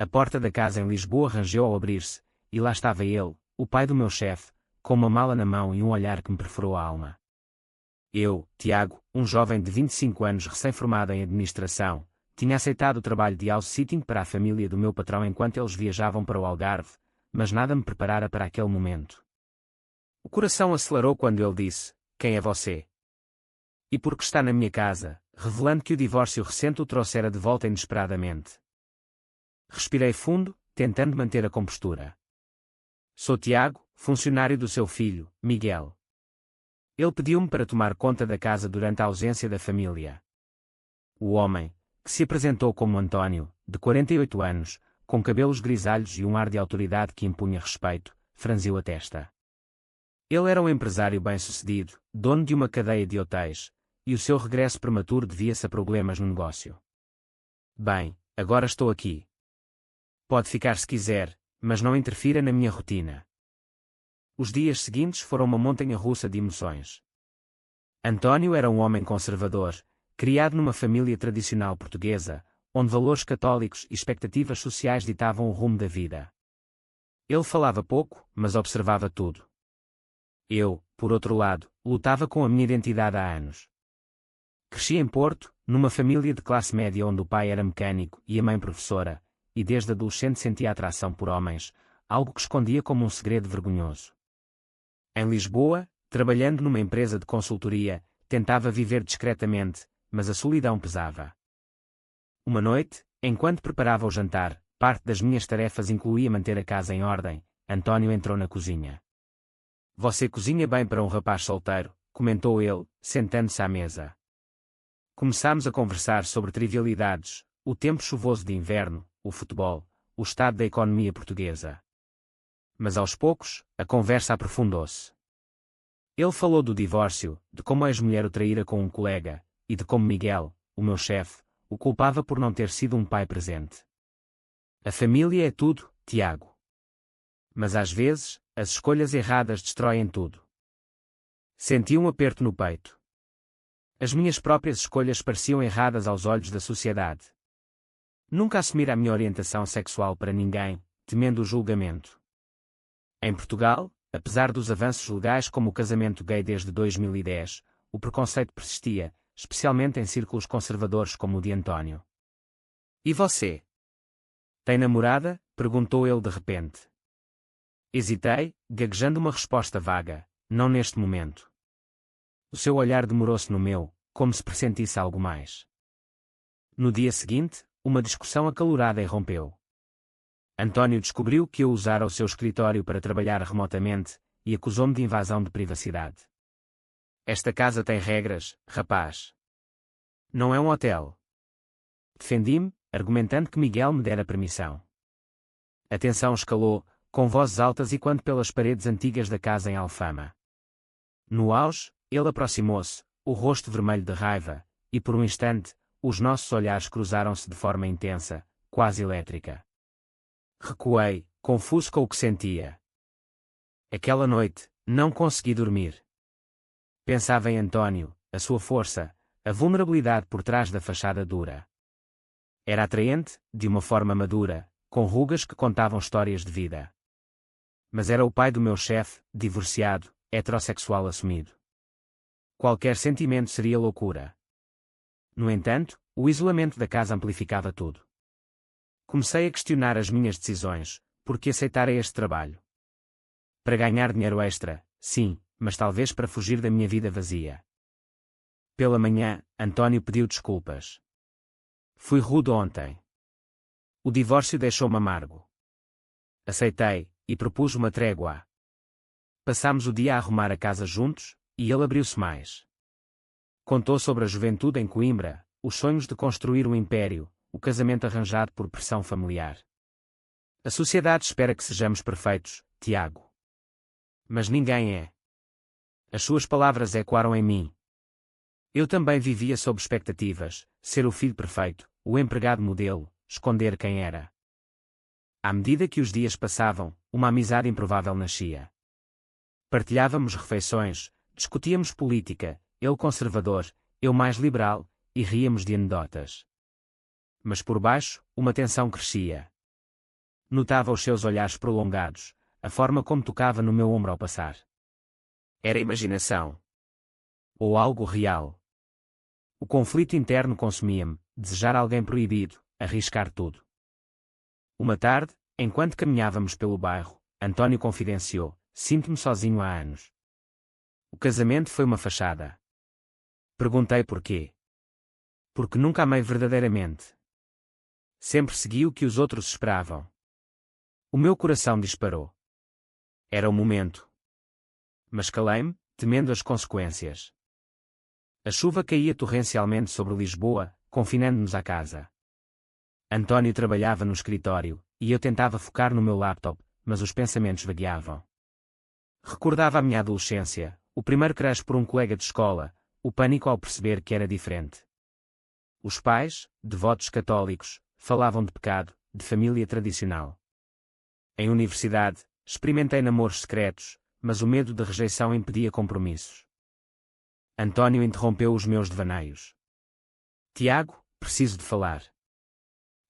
A porta da casa em Lisboa rangeu ao abrir-se, e lá estava ele, o pai do meu chefe, com uma mala na mão e um olhar que me perfurou a alma. Eu, Tiago, um jovem de 25 anos recém-formado em administração, tinha aceitado o trabalho de house-sitting para a família do meu patrão enquanto eles viajavam para o Algarve, mas nada me preparara para aquele momento. O coração acelerou quando ele disse: "Quem é você? E por que está na minha casa?", revelando que o divórcio recente o trouxera de volta inesperadamente. Respirei fundo, tentando manter a compostura. "Sou Tiago, funcionário do seu filho, Miguel. Ele pediu-me para tomar conta da casa durante a ausência da família." O homem, que se apresentou como António, de 48 anos, com cabelos grisalhos e um ar de autoridade que impunha respeito, franziu a testa. Ele era um empresário bem-sucedido, dono de uma cadeia de hotéis, e o seu regresso prematuro devia-se a problemas no negócio. "Bem, agora estou aqui. Pode ficar se quiser, mas não interfira na minha rotina." Os dias seguintes foram uma montanha-russa de emoções. António era um homem conservador, criado numa família tradicional portuguesa, onde valores católicos e expectativas sociais ditavam o rumo da vida. Ele falava pouco, mas observava tudo. Eu, por outro lado, lutava com a minha identidade há anos. Cresci em Porto, numa família de classe média onde o pai era mecânico e a mãe professora, e desde adolescente sentia atração por homens, algo que escondia como um segredo vergonhoso. Em Lisboa, trabalhando numa empresa de consultoria, tentava viver discretamente, mas a solidão pesava. Uma noite, enquanto preparava o jantar, parte das minhas tarefas incluía manter a casa em ordem. António entrou na cozinha. "Você cozinha bem para um rapaz solteiro", comentou ele, sentando-se à mesa. Começámos a conversar sobre trivialidades, o tempo chuvoso de inverno, o futebol, o estado da economia portuguesa. Mas aos poucos, a conversa aprofundou-se. Ele falou do divórcio, de como a ex-mulher o traíra com um colega, e de como Miguel, o meu chefe, o culpava por não ter sido um pai presente. "A família é tudo, Tiago. Mas às vezes, as escolhas erradas destroem tudo." Senti um aperto no peito. As minhas próprias escolhas pareciam erradas aos olhos da sociedade. Nunca assumira a minha orientação sexual para ninguém, temendo o julgamento. Em Portugal, apesar dos avanços legais como o casamento gay desde 2010, o preconceito persistia, especialmente em círculos conservadores como o de António. "E você? Tem namorada?", perguntou ele de repente. Hesitei, gaguejando uma resposta vaga: "Não neste momento." O seu olhar demorou-se no meu, como se pressentisse algo mais. No dia seguinte, uma discussão acalorada irrompeu. António descobriu que eu usara o seu escritório para trabalhar remotamente, e acusou-me de invasão de privacidade. "Esta casa tem regras, rapaz. Não é um hotel." Defendi-me, argumentando que Miguel me dera permissão. A tensão escalou, com vozes altas e quando pelas paredes antigas da casa em Alfama. No auge, ele aproximou-se, o rosto vermelho de raiva, e por um instante, os nossos olhares cruzaram-se de forma intensa, quase elétrica. Recuei, confuso com o que sentia. Aquela noite, não consegui dormir. Pensava em António, a sua força, a vulnerabilidade por trás da fachada dura. Era atraente, de uma forma madura, com rugas que contavam histórias de vida. Mas era o pai do meu chefe, divorciado, heterossexual assumido. Qualquer sentimento seria loucura. No entanto, o isolamento da casa amplificava tudo. Comecei a questionar as minhas decisões, porque aceitara este trabalho. Para ganhar dinheiro extra, sim, mas talvez para fugir da minha vida vazia. Pela manhã, António pediu desculpas. "Fui rude ontem. O divórcio deixou-me amargo." Aceitei, e propus uma trégua. Passámos o dia a arrumar a casa juntos, e ele abriu-se mais. Contou sobre a juventude em Coimbra, os sonhos de construir um império, o casamento arranjado por pressão familiar. "A sociedade espera que sejamos perfeitos, Tiago. Mas ninguém é." As suas palavras ecoaram em mim. Eu também vivia sob expectativas, ser o filho perfeito, o empregado modelo, esconder quem era. À medida que os dias passavam, uma amizade improvável nascia. Partilhávamos refeições, discutíamos política, ele conservador, eu mais liberal, e ríamos de anedotas. Mas por baixo, uma tensão crescia. Notava os seus olhares prolongados, a forma como tocava no meu ombro ao passar. Era imaginação. Ou algo real. O conflito interno consumia-me, desejar alguém proibido, arriscar tudo. Uma tarde, enquanto caminhávamos pelo bairro, António confidenciou: sinto-me sozinho há anos. O casamento foi uma fachada. Perguntei porquê. Porque nunca amei verdadeiramente. Sempre segui o que os outros esperavam. O meu coração disparou. Era o momento. Mas calei-me, temendo as consequências. A chuva caía torrencialmente sobre Lisboa, confinando-nos à casa. António trabalhava no escritório, e eu tentava focar no meu laptop, mas os pensamentos vagueavam. Recordava a minha adolescência, o primeiro crush por um colega de escola, o pânico ao perceber que era diferente. Os pais, devotos católicos, falavam de pecado, de família tradicional. Em universidade, experimentei namoros secretos, mas o medo de rejeição impedia compromissos. António interrompeu os meus devaneios. Tiago, preciso de falar.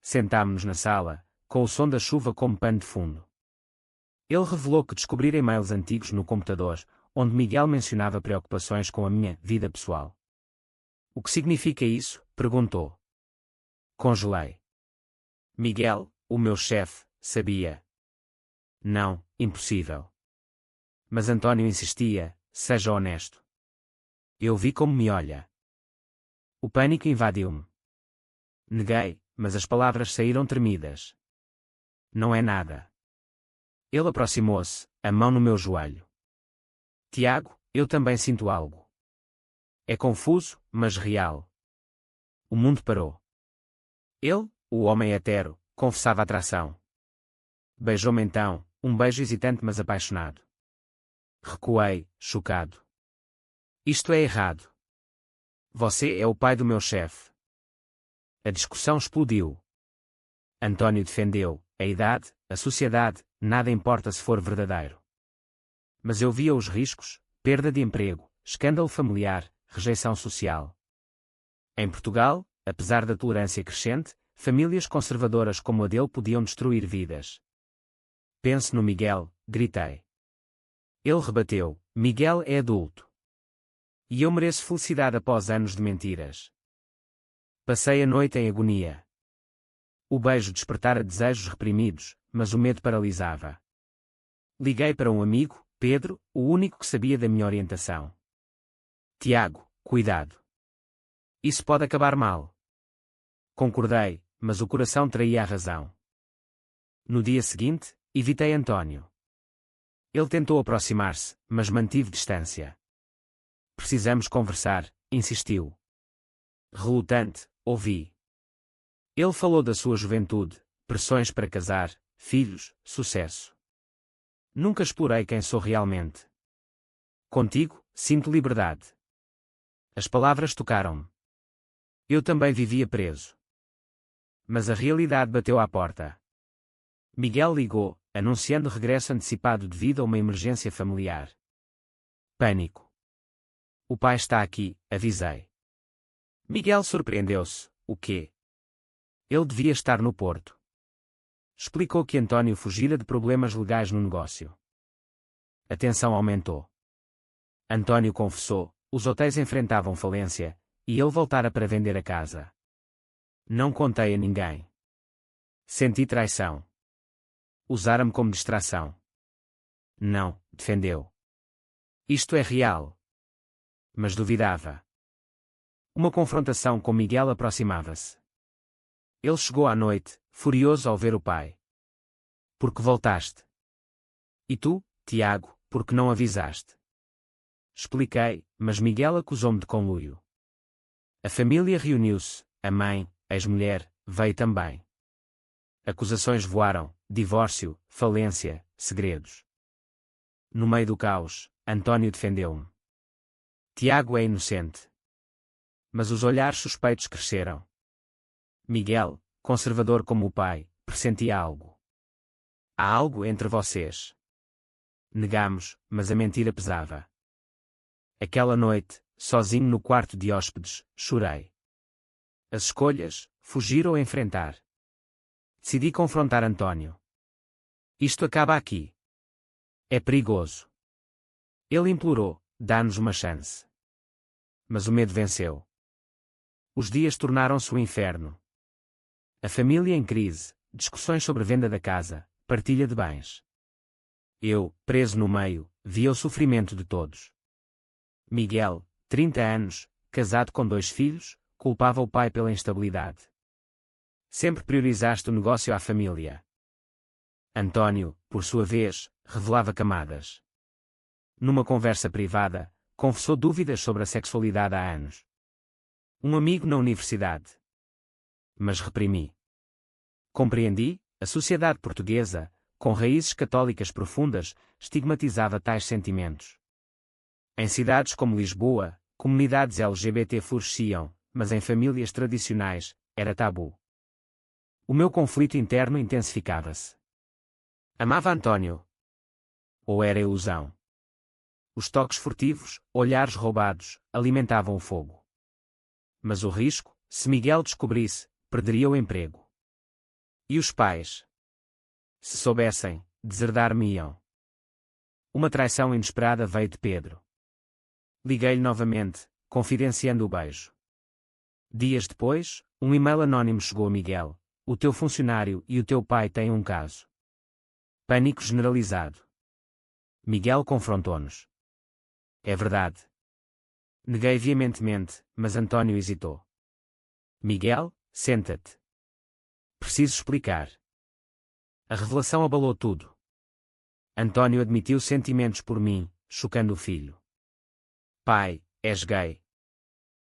Sentámo-nos na sala, com o som da chuva como pano de fundo. Ele revelou que descobrira e-mails antigos no computador, onde Miguel mencionava preocupações com a minha vida pessoal. O que significa isso? Perguntou. Congelei. Miguel, o meu chefe, sabia. Não, impossível. Mas António insistia: seja honesto. Eu vi como me olha. O pânico invadiu-me. Neguei, mas as palavras saíram tremidas. Não é nada. Ele aproximou-se, a mão no meu joelho. Tiago, eu também sinto algo. É confuso, mas real. O mundo parou. Ele, o homem hetero, confessava atração. Beijou-me então, um beijo hesitante mas apaixonado. Recuei, chocado. Isto é errado. Você é o pai do meu chefe. A discussão explodiu. António defendeu: a idade, a sociedade, nada importa se for verdadeiro. Mas eu via os riscos: perda de emprego, escândalo familiar, rejeição social. Em Portugal, apesar da tolerância crescente, famílias conservadoras como a dele podiam destruir vidas. Pense no Miguel, gritei. Ele rebateu: Miguel é adulto. E eu mereço felicidade após anos de mentiras. Passei a noite em agonia. O beijo despertara desejos reprimidos, mas o medo paralisava. Liguei para um amigo, Pedro, o único que sabia da minha orientação. Tiago, cuidado. Isso pode acabar mal. Concordei, mas o coração traía a razão. No dia seguinte, evitei António. Ele tentou aproximar-se, mas mantive distância. Precisamos conversar, insistiu. Relutante, ouvi. Ele falou da sua juventude, pressões para casar, filhos, sucesso. Nunca explorei quem sou realmente. Contigo, sinto liberdade. As palavras tocaram-me. Eu também vivia preso. Mas a realidade bateu à porta. Miguel ligou, anunciando regresso antecipado devido a uma emergência familiar. Pânico. O pai está aqui, avisei. Miguel surpreendeu-se: o quê? Ele devia estar no Porto. Explicou que António fugira de problemas legais no negócio. A tensão aumentou. António confessou: os hotéis enfrentavam falência, e ele voltara para vender a casa. Não contei a ninguém. Senti traição. Usaram-me como distração. Não, defendeu. Isto é real. Mas duvidava. Uma confrontação com Miguel aproximava-se. Ele chegou à noite, furioso ao ver o pai. Por que voltaste? E tu, Tiago, por que não avisaste? Expliquei, mas Miguel acusou-me de conluio. A família reuniu-se, a mãe, ex-mulher, veio também. Acusações voaram: divórcio, falência, segredos. No meio do caos, António defendeu-me. Tiago é inocente. Mas os olhares suspeitos cresceram. Miguel, conservador como o pai, pressentia algo. Há algo entre vocês. Negamos, mas a mentira pesava. Aquela noite, sozinho no quarto de hóspedes, chorei. As escolhas: fugir ou enfrentar. Decidi confrontar António. Isto acaba aqui. É perigoso. Ele implorou, dá-nos uma chance. Mas o medo venceu. Os dias tornaram-se um inferno. A família em crise, discussões sobre venda da casa, partilha de bens. Eu, preso no meio, via o sofrimento de todos. Miguel, 30 anos, casado com 2 filhos, culpava o pai pela instabilidade. Sempre priorizaste o negócio à família. Antônio, por sua vez, revelava camadas. Numa conversa privada, confessou dúvidas sobre a sexualidade há anos. Um amigo na universidade. Mas reprimi. Compreendi, a sociedade portuguesa, com raízes católicas profundas, estigmatizava tais sentimentos. Em cidades como Lisboa, comunidades LGBT floresciam, mas em famílias tradicionais, era tabu. O meu conflito interno intensificava-se. Amava Antônio. Ou era ilusão? Os toques furtivos, olhares roubados, alimentavam o fogo. Mas o risco, se Miguel descobrisse, perderia o emprego. E os pais? Se soubessem, deserdar-me-iam. Uma traição inesperada veio de Pedro. Liguei-lhe novamente, confidenciando o beijo. Dias depois, um e-mail anónimo chegou a Miguel. O teu funcionário e o teu pai têm um caso. Pânico generalizado. Miguel confrontou-nos. É verdade. Neguei veementemente, mas Antônio hesitou. Miguel, senta-te. Preciso explicar. A revelação abalou tudo. Antônio admitiu sentimentos por mim, chocando o filho. Pai, és gay.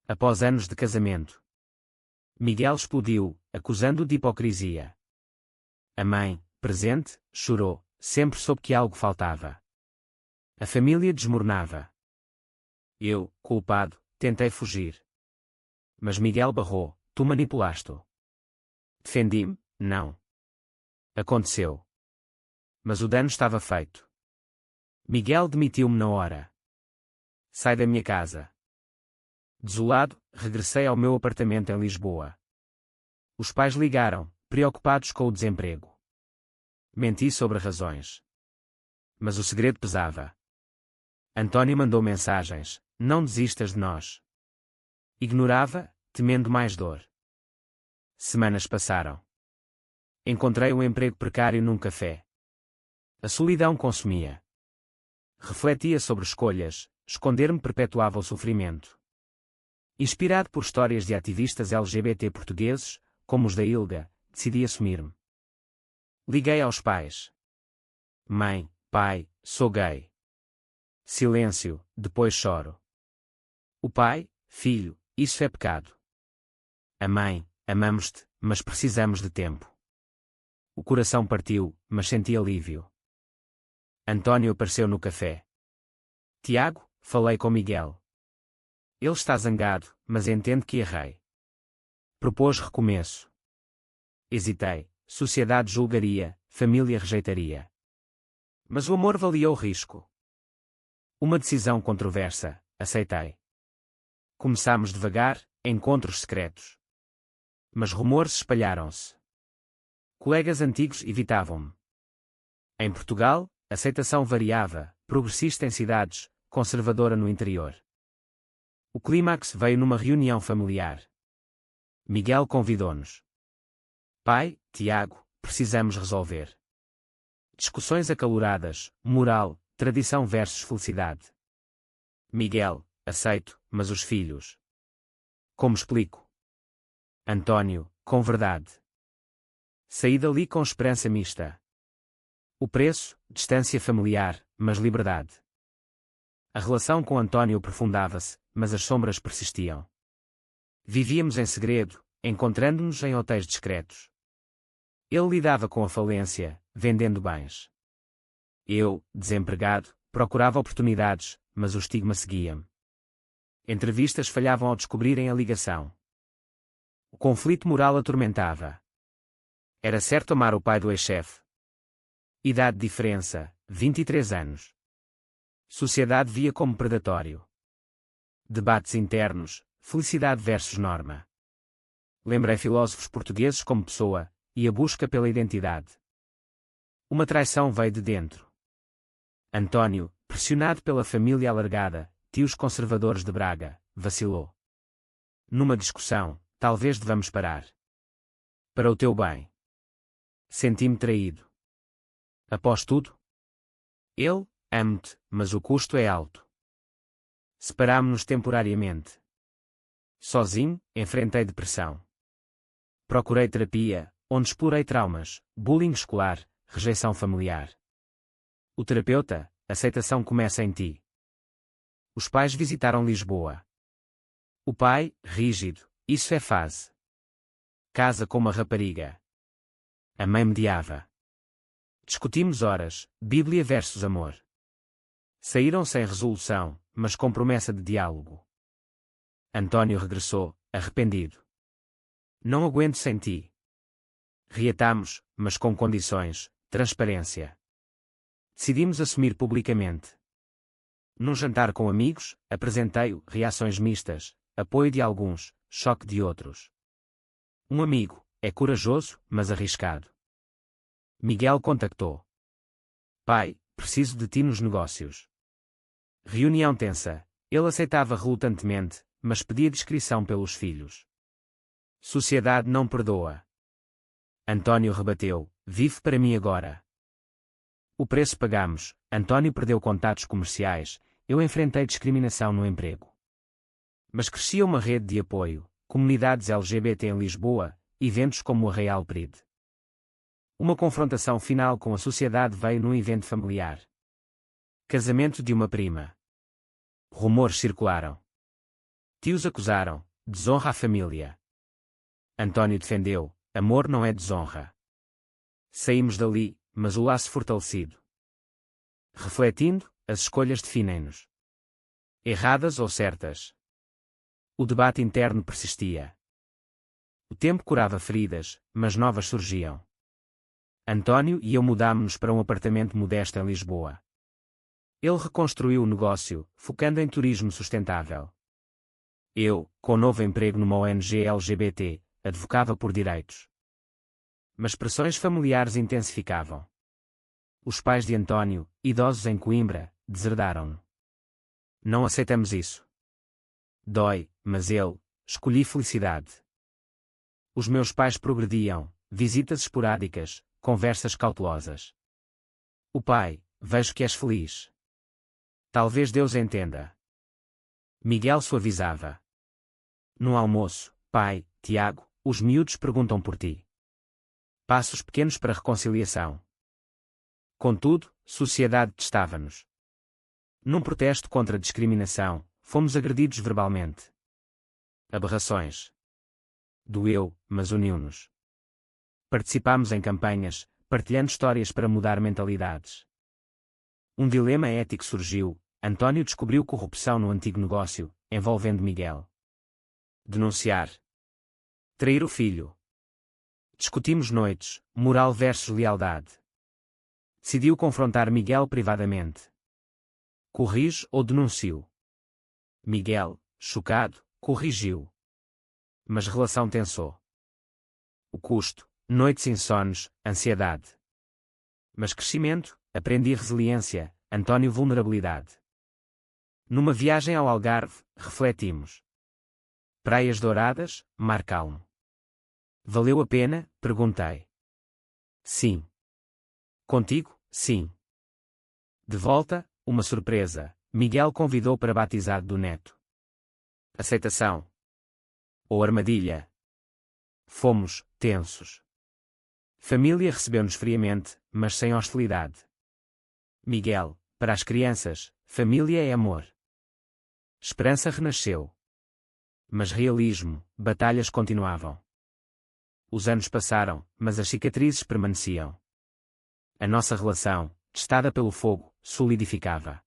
Após anos de casamento. Miguel explodiu, acusando-o de hipocrisia. A mãe, presente, chorou, sempre soube que algo faltava. A família desmoronava. Eu, culpado, tentei fugir. Mas Miguel barrou, tu manipulaste-o. Defendi-me, não. Aconteceu. Mas o dano estava feito. Miguel demitiu-me na hora. Sai da minha casa. Desolado, regressei ao meu apartamento em Lisboa. Os pais ligaram, preocupados com o desemprego. Menti sobre razões. Mas o segredo pesava. Antônio mandou mensagens, não desistas de nós. Ignorava, temendo mais dor. Semanas passaram. Encontrei um emprego precário num café. A solidão consumia. Refletia sobre escolhas, esconder-me perpetuava o sofrimento. Inspirado por histórias de ativistas LGBT portugueses, como os da Ilga, decidi assumir-me. Liguei aos pais. Mãe, pai, sou gay. Silêncio, depois choro. O pai, filho, isso é pecado. A mãe, amamos-te, mas precisamos de tempo. O coração partiu, mas senti alívio. Antônio apareceu no café. Tiago, falei com Miguel. Ele está zangado, mas entende que errei. Propôs recomeço. Hesitei, sociedade julgaria, família rejeitaria. Mas o amor valia o risco. Uma decisão controversa, aceitei. Começámos devagar, encontros secretos. Mas rumores espalharam-se. Colegas antigos evitavam-me. Em Portugal, a aceitação variava, progressista em cidades, conservadora no interior. O clímax veio numa reunião familiar. Miguel convidou-nos. Pai, Tiago, precisamos resolver. Discussões acaloradas, moral, tradição versus felicidade. Miguel, aceito, mas os filhos? Como explico? Antônio, com verdade. Saí dali com esperança mista. O preço, distância familiar, mas liberdade. A relação com Antônio aprofundava-se, mas as sombras persistiam. Vivíamos em segredo, encontrando-nos em hotéis discretos. Ele lidava com a falência, vendendo bens. Eu, desempregado, procurava oportunidades, mas o estigma seguia-me. Entrevistas falhavam ao descobrirem a ligação. O conflito moral atormentava. Era certo amar o pai do ex-chefe. Idade diferença, 23 anos. Sociedade via como predatório. Debates internos, felicidade versus norma. Lembrei filósofos portugueses como Pessoa, e a busca pela identidade. Uma traição veio de dentro. António, pressionado pela família alargada, tios conservadores de Braga, vacilou. Numa discussão, talvez devamos parar. Para o teu bem. Senti-me traído. Após tudo, ele, amo-te, mas o custo é alto. Separámo-nos temporariamente. Sozinho, enfrentei depressão. Procurei terapia, onde explorei traumas, bullying escolar, rejeição familiar. O terapeuta, aceitação começa em ti. Os pais visitaram Lisboa. O pai, rígido, isso é fase. Casa com uma rapariga. A mãe mediava. Discutimos horas, Bíblia versus amor. Saíram sem resolução, mas com promessa de diálogo. António regressou, arrependido. Não aguento sem ti. Reatamos, mas com condições, transparência. Decidimos assumir publicamente. Num jantar com amigos, apresentei-o, reações mistas, apoio de alguns, choque de outros. Um amigo, é corajoso, mas arriscado. Miguel contactou. Pai, preciso de ti nos negócios. Reunião tensa. Ele aceitava relutantemente, mas pedia discrição pelos filhos. Sociedade não perdoa. António rebateu, vive para mim agora. O preço pagamos, António perdeu contatos comerciais, eu enfrentei discriminação no emprego. Mas crescia uma rede de apoio, comunidades LGBT em Lisboa, eventos como o Real Pride. Uma confrontação final com a sociedade veio num evento familiar. Casamento de uma prima. Rumores circularam. Tios acusaram, desonra à família. António defendeu, amor não é desonra. Saímos dali, mas o laço fortalecido. Refletindo, as escolhas definem-nos. Erradas ou certas? O debate interno persistia. O tempo curava feridas, mas novas surgiam. António e eu mudámo-nos para um apartamento modesto em Lisboa. Ele reconstruiu o negócio, focando em turismo sustentável. Eu, com novo emprego numa ONG LGBT, advocava por direitos. Mas pressões familiares intensificavam. Os pais de António, idosos em Coimbra, deserdaram-no. Não aceitamos isso. Dói, mas escolhi felicidade. Os meus pais progrediam, visitas esporádicas, conversas cautelosas. O pai, vejo que és feliz. Talvez Deus entenda. Miguel suavizava. No almoço, pai, Tiago, os miúdos perguntam por ti. Passos pequenos para reconciliação. Contudo, sociedade testava-nos. Num protesto contra a discriminação, fomos agredidos verbalmente. Aberrações. Doeu, mas uniu-nos. Participámos em campanhas, partilhando histórias para mudar mentalidades. Um dilema ético surgiu, António descobriu corrupção no antigo negócio, envolvendo Miguel. Denunciar. Trair o filho. Discutimos noites, moral versus lealdade. Decidiu confrontar Miguel privadamente. Corrige ou denuncio? Miguel, chocado, corrigiu. Mas relação tensou. O custo, noites insones, ansiedade. Mas crescimento, aprendi resiliência, António vulnerabilidade. Numa viagem ao Algarve, refletimos. Praias douradas, mar calmo. Valeu a pena? Perguntei. Sim. Contigo? Sim. De volta, uma surpresa. Miguel convidou para batizado do neto. Aceitação. Ou armadilha. Fomos, tensos. Família recebeu-nos friamente, mas sem hostilidade. Miguel, para as crianças, família é amor. Esperança renasceu. Mas realismo, batalhas continuavam. Os anos passaram, mas as cicatrizes permaneciam. A nossa relação, testada pelo fogo, solidificava.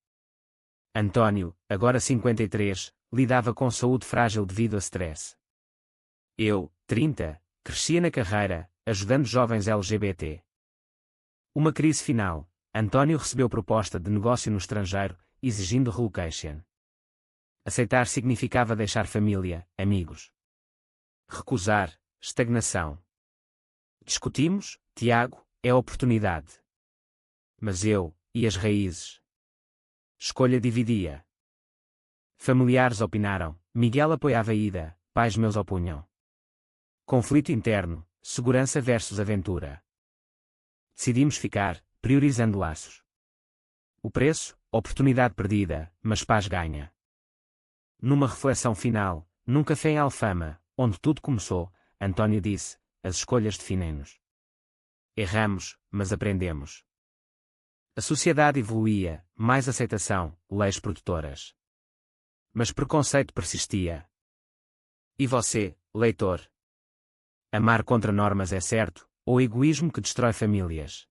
António, agora 53, lidava com saúde frágil devido a stress. Eu, 30, crescia na carreira, ajudando jovens LGBT. Uma crise final, António recebeu proposta de negócio no estrangeiro, exigindo relocation. Aceitar significava deixar família, amigos. Recusar, estagnação. Discutimos, Tiago, é oportunidade. Mas eu, e as raízes? Escolha dividia. Familiares opinaram, Miguel apoiava Ida, pais meus opunham. Conflito interno, segurança versus aventura. Decidimos ficar, priorizando laços. O preço, oportunidade perdida, mas paz ganha. Numa reflexão final, num café em Alfama, onde tudo começou, António disse, as escolhas definem-nos. Erramos, mas aprendemos. A sociedade evoluía, mais aceitação, leis protetoras. Mas preconceito persistia. E você, leitor? Amar contra normas é certo, ou egoísmo que destrói famílias?